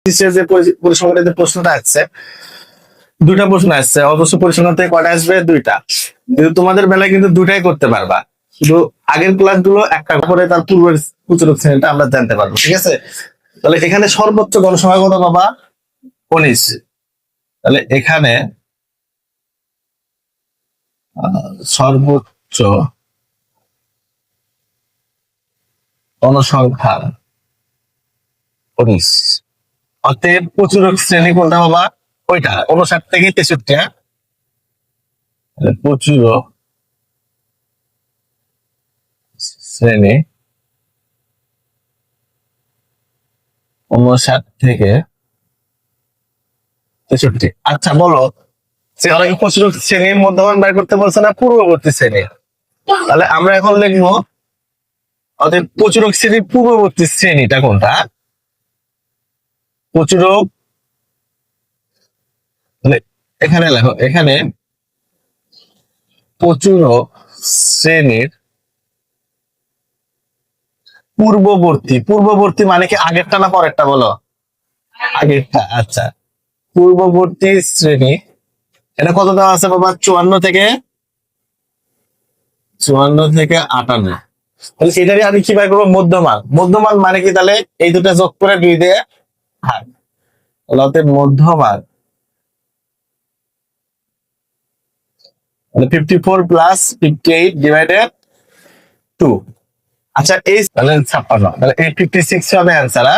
যে পরিসংখ্যানের যে প্রশ্নটা আসছে, দুইটা প্রশ্ন আসছে। অবশ্য পরিসংখ্যান থেকে কয়টা আসবে? দুইটা। কিন্তু তোমাদের বেলায় কিন্তু দুইটাই করতে পারবা, শুধু আগের ক্লাসগুলো একটা করে তার পূর্বের প্রচুরক শ্রেণীটা আমরা জানতে পারবো। ঠিক আছে, তাহলে এখানে সর্বোচ্চ গণসংখ্যা কত বাবা? 19। তাহলে এখানে সর্বোচ্চ গণসংখ্যা 19। অতএব প্রচুরক শ্রেণী কোনটা বাবা? ওইটা 59 থেকে 63। প্রচুরক শ্রেণী 59 থেকে 63। আচ্ছা বলো, যে অনেকে প্রচুরক শ্রেণীর মধ্যমান বের করতে বলছে না পূর্ববর্তী শ্রেণী? তাহলে আমরা এখন লিখবো অতএব প্রচুরক শ্রেণীর পূর্ববর্তী শ্রেণীটা কোনটা? প্রচুরক, মানে এখানে লেখো, এখানে প্রচুরক শ্রেণীর পূর্ববর্তী। পূর্ববর্তী মানে কি আগেরটা না পরেরটা? বলো আগেরটা। আচ্ছা, পূর্ববর্তী শ্রেণী এটা কত দেওয়া আছে বাবা? 54 থেকে 58। তাহলে এটারই আমি কি বাই করবো? মধ্যমান। মধ্যমান মানে কি? তাহলে এই দুটা যোগ করে 2 দিয়ে ভাগ। তাহলে মধ্যমান 54 প্লাস 58 ডিভাইডেড 2। আচ্ছা, এই তাহলে 56। তাহলে এই 56 হবে অ্যান্সার।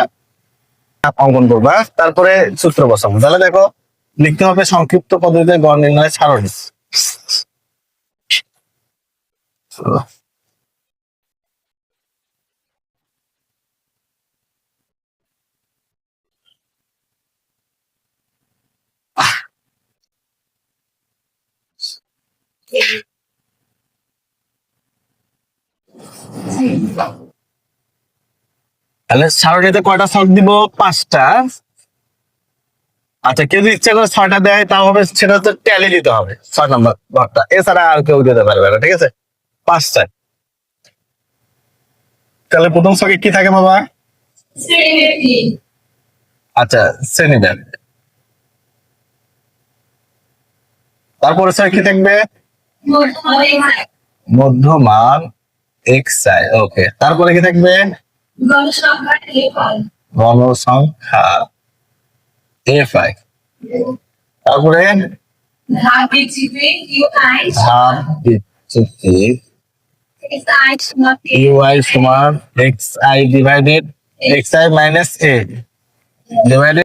অঙ্কন করবা, তারপরে সূত্র বসাবো। তাহলে দেখো, লিখতে হবে সংক্ষিপ্ত পদ্ধতিতে গড় নির্ণয়ের সারণী। তাহলে সারণীতে কয়টা ছক দিব? 5টা। আচ্ছা, কেউ যদি ইচ্ছা করে 6টা দেয় তাও হবে, সেটা হচ্ছে ট্যালি দিতে হবে 6 নম্বর ঘরটা, এছাড়া আর কেউ দিতে পারবে না। ঠিক আছে, 5টা। তাহলে প্রথম ছকে কি থাকে বাবা? আচ্ছা, শ্রেণীদের। তারপরে ছকে কি থাকবে? মধ্যমান xi। ওকে, তারপরে কি থাকবে? গণসংখ্যা fi। তারপরে ধাপ ভিত্তিক ui সমান xi divided xi minus a divided